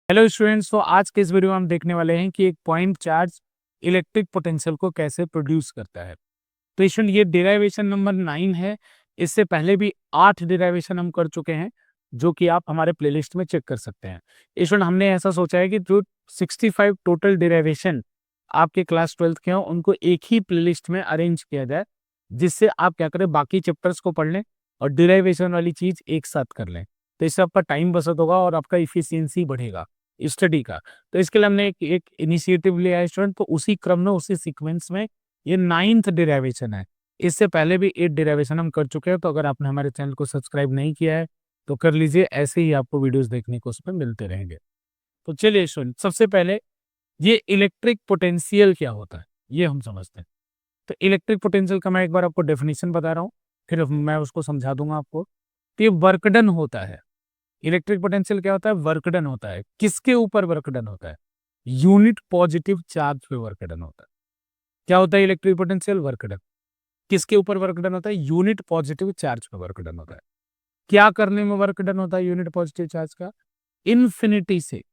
Hello students, तो आज के इस वीडियो में हम देखने वाले हैं कि एक पॉइंट चार्ज इलेक्ट्रिक पोटेंशियल को कैसे प्रोड्यूस करता है। तो स्टूडेंट, ये डेरिवेशन नंबर 9 है। इससे पहले भी 8 डेरिवेशन हम कर चुके हैं, जो कि आप हमारे प्लेलिस्ट में चेक कर सकते हैं। स्टूडेंट, हमने ऐसा सोचा है कि जो 65 टोटल डेरिवेशन आपके क्लास 12th के हों, उनको एक ही प्लेलिस्ट में अरेंज किया जाए, जिससे आप क्या करें, बाकी चैप्टर्स को पढ़ लें और डेरिवेशन वाली चीज एक साथ कर लें। तो इससे आपका टाइम बचत होगा और आपका इफिशियंसी बढ़ेगा स्टडी का। तो इसके लिए हमने एक इनिशिएटिव लिया है स्टूडेंट। तो उसी क्रम में, उसी सीक्वेंस में ये 9th डेरिवेशन है। इससे पहले भी 8 डेरिवेशन हम कर चुके हैं। तो अगर आपने हमारे चैनल को सब्सक्राइब नहीं किया है तो कर लीजिए, ऐसे ही आपको वीडियोस देखने को उसमें मिलते रहेंगे। तो चलिए स्टूडेंट, सबसे पहले ये इलेक्ट्रिक पोटेंशियल क्या होता है ये हम समझते हैं। तो इलेक्ट्रिक पोटेंशियल का मैं एक बार आपको डेफिनेशन बता रहा हूँ, फिर मैं उसको समझा दूंगा आपको। तो ये वर्क डन होता है। इलेक्ट्रिक पोटेंशियल क्या होता है? वर्क डन होता है। किसके ऊपर वर्क डन होता है? यूनिट पॉजिटिव चार्ज पे वर्क डन होता है। क्या होता है इलेक्ट्रिक पोटेंशियल? Work done. किसके ऊपर वर्क डन होता है? यूनिट पॉजिटिव चार्ज पे वर्क डन होता है। क्या करने में वर्क डन होता है यूनिट पॉजिटिव चार्ज का? इन्फिनिटी से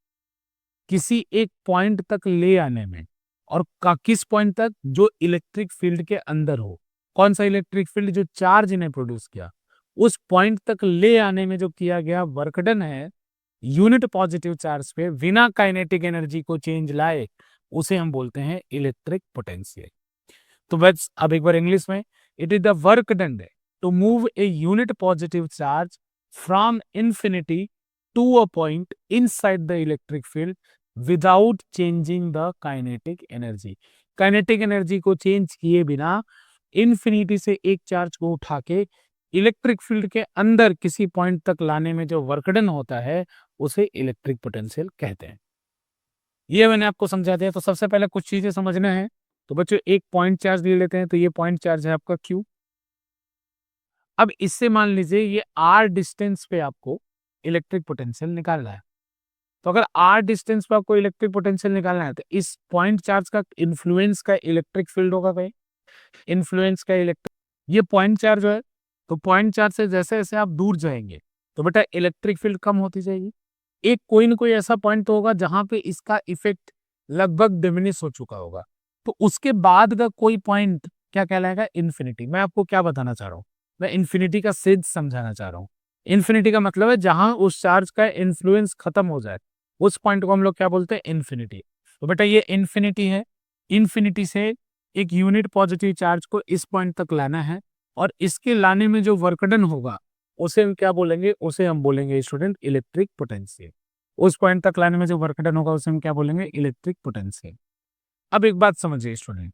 किसी एक पॉइंट तक ले आने में। और किस पॉइंट तक? जो इलेक्ट्रिक फील्ड के अंदर हो। कौन सा इलेक्ट्रिक फील्ड? जो चार्ज ने प्रोड्यूस किया, उस पॉइंट तक ले आने में जो किया गया वर्क डन है यूनिट पॉजिटिव चार्ज पे, बिना काइनेटिक एनर्जी को चेंज लाए, उसे हम बोलते हैं इलेक्ट्रिक पोटेंशियल। तो बस अब एक बार इंग्लिश में, it is the work done to move a unit positive charge from infinity to a point inside the electric field without changing the kinetic energy. Kinetic energy को चेंज किए बिना infinity से एक चार्ज को उठा के electric field के अंदर किसी पॉइंट तक लाने में जो वर्क डन होता है उसे इलेक्ट्रिक पोटेंशियल कहते हैं। ये मैंने आपको समझा दिया। तो सबसे पहले कुछ चीजें समझना है। तो बच्चों, एक पॉइंट चार्ज ले लेते हैं। तो ये पॉइंट चार्ज है आपका Q। अब इससे मान लीजिए ये R डिस्टेंस पे आपको इलेक्ट्रिक पोटेंशियल निकालना है। तो अगर R डिस्टेंस पे आपको इलेक्ट्रिक पोटेंशियल निकालना है तो इस पॉइंट चार्ज का इन्फ्लुएंस का इलेक्ट्रिक फील्ड होगा भाई। इन्फ्लुएंस का इलेक्ट्रिक, ये पॉइंट चार्ज है। तो पॉइंट चार्ज से जैसे जैसे आप दूर जाएंगे तो बेटा इलेक्ट्रिक फील्ड कम होती जाएगी। एक कोई ना कोई ऐसा पॉइंट तो होगा जहां पे इसका इफेक्ट लगभग डिमिनिश हो चुका होगा। तो उसके बाद का कोई पॉइंट क्या कहलाएगा? इन्फिनिटी। मैं आपको क्या बताना चाह रहा हूँ? मैं इन्फिनिटी का सिद्ध समझाना चाह रहा हूँ। इन्फिनिटी का मतलब है जहां उस चार्ज का इन्फ्लुएंस खत्म हो जाए, उस पॉइंट को हम लोग क्या बोलते हैं? इन्फिनिटी। तो बेटा ये इन्फिनिटी है। इन्फिनिटी से एक यूनिट पॉजिटिव चार्ज को इस पॉइंट तक लाना है, और इसके लाने में जो वर्क डन होगा उसे हम क्या बोलेंगे? उसे हम बोलेंगे स्टूडेंट इलेक्ट्रिक पोटेंशियल। उस पॉइंट तक लाने में जो वर्क डन होगा उसे हम क्या बोलेंगे? Electric potential. अब एक बात समझिए स्टूडेंट,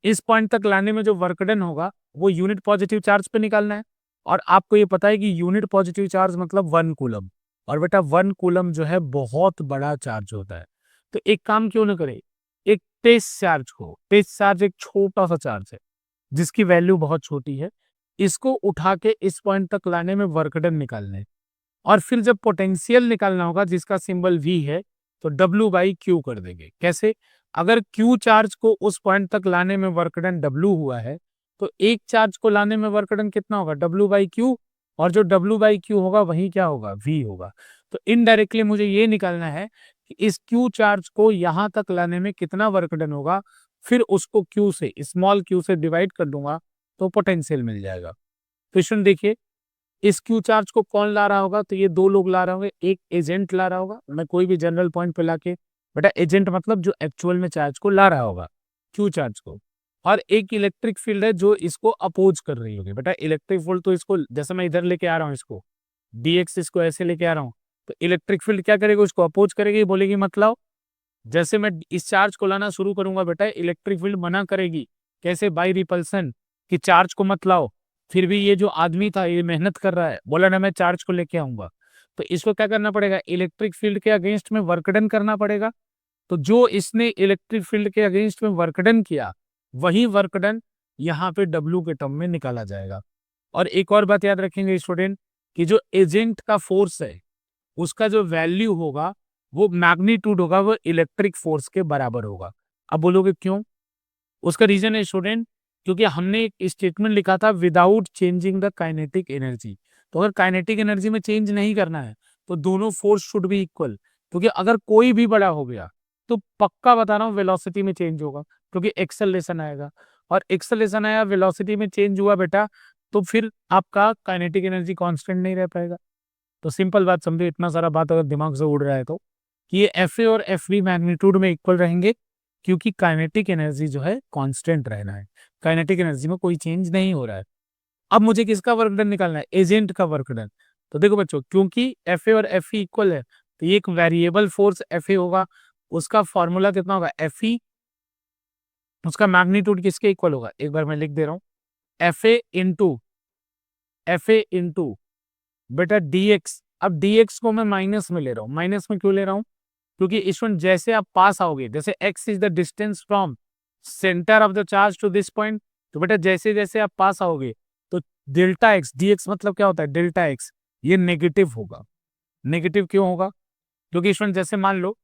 इस पॉइंट तक लाने में जो वर्क डन होगा वो यूनिट पॉजिटिव चार्ज पे निकालना है। और आपको ये पता है कि यूनिट पॉजिटिव चार्ज मतलब 1 कूलम। और बेटा 1 कूलम जो है बहुत बड़ा चार्ज होता है। तो एक काम क्यों ना करे, एक टेस्ट चार्ज को, टेस्ट चार्ज एक छोटा सा चार्ज है जिसकी वैल्यू बहुत छोटी है, इसको उठा के इस पॉइंट तक लाने में वर्क डन निकालना है। और फिर जब पोटेंशियल निकालना होगा जिसका सिंबल V है, तो W/Q कर देंगे। कैसे? अगर Q चार्ज को उस पॉइंट तक लाने में वर्क डन W हुआ है, तो एक चार्ज को लाने में वर्क डन कितना होगा? W/Q। और जो W/Q होगा वही क्या होगा? V होगा। तो इनडायरेक्टली मुझे ये निकालना है कि इस Q चार्ज को यहां तक लाने में कितना वर्क डन होगा, फिर उसको Q से, स्मॉल q से डिवाइड कर दूंगा तो पोटेंशियल मिल जाएगा। तो स्टूडेंट देखिए, इस क्यू चार्ज को कौन ला रहा होगा? तो ये दो लोग ला रहे होंगे। एक एजेंट ला रहा होगा, मैं कोई भी जनरल पॉइंट पे लाके, बेटा एजेंट मतलब जो एक्चुअल में चार्ज को ला रहा होगा, क्यू चार्ज को। और एक इलेक्ट्रिक फील्ड है जो इसको अपोज कर रही होगी। बेटा इलेक्ट्रिक फील्ड तो इसको, जैसे मैं इधर लेके आ रहा हूँ इसको dx, इसको ऐसे लेके आ रहा हूँ, तो इलेक्ट्रिक फील्ड क्या करेगी? उसको अपोज करेगी, बोलेगी मतलब जैसे मैं इस चार्ज को लाना शुरू करूंगा बेटा इलेक्ट्रिक फील्ड मना करेगी। कैसे? बाई रिपल्सन, कि चार्ज को मत लाओ। फिर भी ये जो आदमी था ये मेहनत कर रहा है, बोला ना मैं चार्ज को लेके आऊंगा, तो इसको क्या करना पड़ेगा? इलेक्ट्रिक फील्ड के अगेंस्ट में वर्क डन करना पड़ेगा। तो जो इसने इलेक्ट्रिक फील्ड के अगेंस्ट में वर्क डन किया, वही वर्क डन यहाँ पे W के टर्म में निकाला जाएगा। और एक और बात याद रखेंगे स्टूडेंट, कि जो एजेंट का फोर्स है उसका जो वैल्यू होगा, वो मैग्नीट्यूड होगा, वो इलेक्ट्रिक फोर्स के बराबर होगा। अब बोलोगे क्यों? उसका रीजन है स्टूडेंट, क्योंकि हमने एक स्टेटमेंट लिखा था without changing the kinetic energy. तो अगर काइनेटिक एनर्जी में चेंज नहीं करना है तो दोनों फोर्स शुड बी इक्वल। क्योंकि अगर कोई भी बड़ा हो गया तो पक्का बता रहा हूँ वेलोसिटी में चेंज होगा, क्योंकि एक्सेलरेशन आएगा, और एक्सेलरेशन आया, वेलोसिटी में चेंज हुआ बेटा, तो फिर आपका काइनेटिक एनर्जी कांस्टेंट नहीं रह पाएगा। तो सिंपल बात समझो, इतना सारा बात अगर दिमाग से उड़ रहा है तो कि ये एफ ए और एफ बी मैग्नीट्यूड में इक्वल रहेंगे, क्योंकि काइनेटिक एनर्जी जो है कांस्टेंट रहना है, काइनेटिक एनर्जी में कोई चेंज नहीं हो रहा है। अब मुझे किसका वर्क डन निकालना है? एजेंट का वर्क डन। तो देखो बच्चों, क्योंकि एफ ए और एफ ई इक्वल है, तो ये एक वेरिएबल फोर्स एफ ए होगा, उसका फॉर्मूला कितना होगा? एफ ई, उसका मैग्नीट्यूड किसके इक्वल होगा? एक बार मैं लिख दे रहा हूं, एफ ए इंटू बेटा dx। अब dx को मैं माइनस में ले रहा हूं। माइनस में क्यों ले रहा हूं? क्योंकि इसमें जैसे आप पास आओगे, जैसे x is the distance from centre of the charge to this point, तो बेटा जैसे जैसे आप पास आओगे तो डेल्टा एक्स, dx मतलब क्या होता है? डेल्टा एक्स, ये नेगेटिव होगा। नेगेटिव क्यों होगा? क्योंकि इसमें जैसे मान लो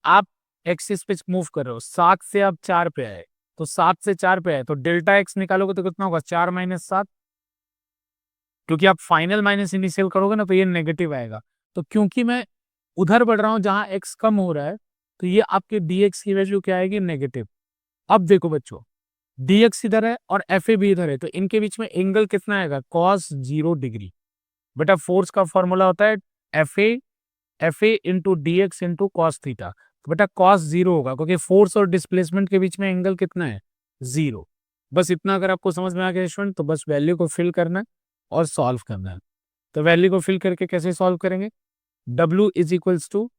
आप एक्सिस पे मूव कर रहे हो, 7 से आप 4 पे आए, तो 7 से 4 पे आए तो डेल्टा एक्स निकालोगे तो कितना होगा? 4 माइनस 7, क्योंकि आप फाइनल माइनस इनिशियल करोगे ना तो ये नेगेटिव आएगा। तो क्योंकि मैं उधर बढ़ रहा हूं जहां एक्स कम हो रहा है, तो ये आपके dx की वैल्यू क्या आएगी? नेगेटिव। अब देखो बच्चों, dx इधर है और एफ ए भी इधर है, तो इनके बीच में एंगल कितना आएगा? cos 0 degree. बेटा फोर्स का फॉर्मूला होता है F A into D x into cos theta. तो बेटा cos 0 होगा, क्योंकि फोर्स और डिस्प्लेसमेंट के बीच में एंगल कितना है? 0। बस इतना अगर आपको समझ में आ गया स्टूडेंट, तो बस वैल्यू को फिल करना है और सॉल्व करना है। तो वैल्यू को फिल करके कैसे सॉल्व करेंगे? W is equals to,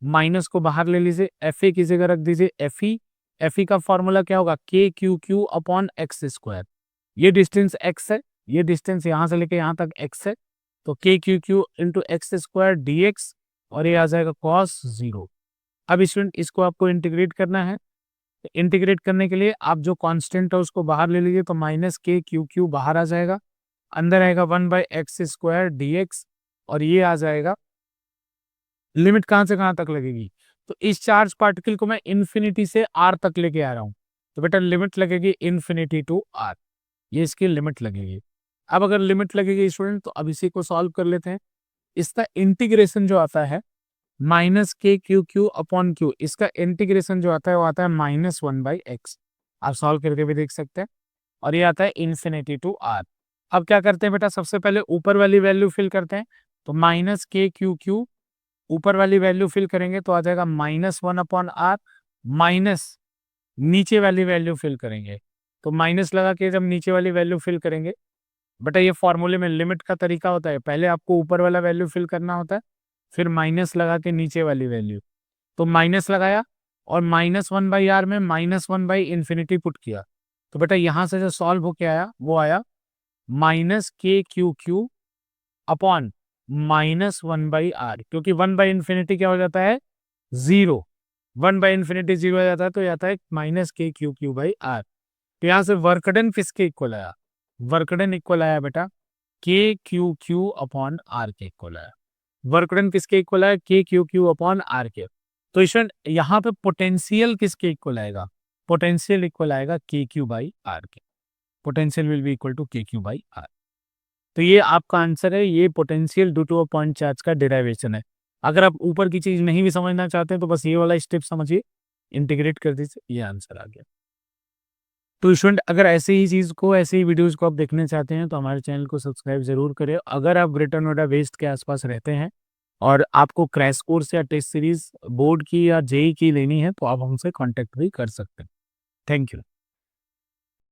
minus को बाहर ले लीजिए, एफ ए की जगह रख दीजिए एफ ई का फॉर्मूला क्या होगा? के Q Q upon x square. ये डिस्टेंस एक्स है, ये डिस्टेंस यहां से लेके यहां तक एक्स है, तो के Q Q into x square D x, और ये आ जाएगा cos 0। अब स्टूडेंट इसको आपको इंटीग्रेट करना है। इंटीग्रेट करने के लिए आप जो कांस्टेंट है उसको बाहर ले लीजिए, तो माइनस के क्यू क्यू बाहर आ जाएगा, अंदर आएगा 1/x² dx, और ये आ जाएगा, लिमिट कहां से कहां तक लगेगी? तो इस चार्ज पार्टिकल को मैं इन्फिनिटी से आर तक लेके आ रहा हूं, तो बेटा लिमिट लगेगी इन्फिनिटी टू आर, ये इसकी लिमिट लगेगी। अब अगर लिमिट लगेगी स्टूडेंट, तो अब इसी को सॉल्व कर लेते हैं। इसका इंटीग्रेशन जो आता है माइनस के क्यू क्यू अपॉन क्यू, इसका इंटीग्रेशन जो आता है वो आता है -1/x। आप सॉल्व करके भी देख सकते हैं, और ये आता है इन्फिनिटी टू आर। अब क्या करते हैं बेटा? सबसे पहले ऊपर वाली वैल्यू फिल करते हैं, तो माइनस के क्यू क्यू, ऊपर वाली वैल्यू फिल करेंगे तो आ जाएगा -1/r, माइनस नीचे वाली वैल्यू फिल करेंगे, तो माइनस लगा के जब नीचे वाली वैल्यू फिल करेंगे, बेटा ये फॉर्मूले में लिमिट का तरीका होता है, पहले आपको ऊपर वाला वैल्यू फिल करना होता है, फिर माइनस लगा के नीचे वाली वैल्यू, तो माइनस लगाया और -1/r में -1/∞ पुट किया, तो बेटा यहां से जो सॉल्व होके आया वो आया माइनस के क्यू क्यू अपॉन -1/r, क्योंकि 1/∞ क्या हो जाता है? 0। 1/∞ 0 हो जाता है, तो ये आता है -k/q/r। तो यहां से वर्कडन किसके इक्वल आया? वर्कडन इक्वल आया बेटा k/q/q अपॉन r के इक्वल आया। वर्कडन किसके इक्वल आया? k/q/q अपॉन r के। तो इसमें यहाँ पे पोटेंशियल किसके इक्वल आएगा? पोटेंशियल इक्वल आएगा kq/r के। Potential will be equal to kq/r। तो ये आपका आंसर है, ये potential due to a point charge का डेरिवेशन है। अगर आप ऊपर की चीज नहीं भी समझना चाहते हैं तो बस ये वाला स्टेप समझिए, इंटीग्रेट कर दीजिए, ये आंसर आ गया। तो स्टूडेंट, अगर ऐसे ही चीज को, ऐसे ही वीडियोस को आप देखने चाहते हैं तो हमारे चैनल को सब्सक्राइब जरूर करें। अगर आप ब्रिटेन नोएडा वेस्ट के आसपास रहते हैं और आपको क्रैश कोर्स या टेस्ट सीरीज बोर्ड की या जेई की लेनी है तो आप हमसे कांटेक्ट भी कर सकते हैं। Thank you.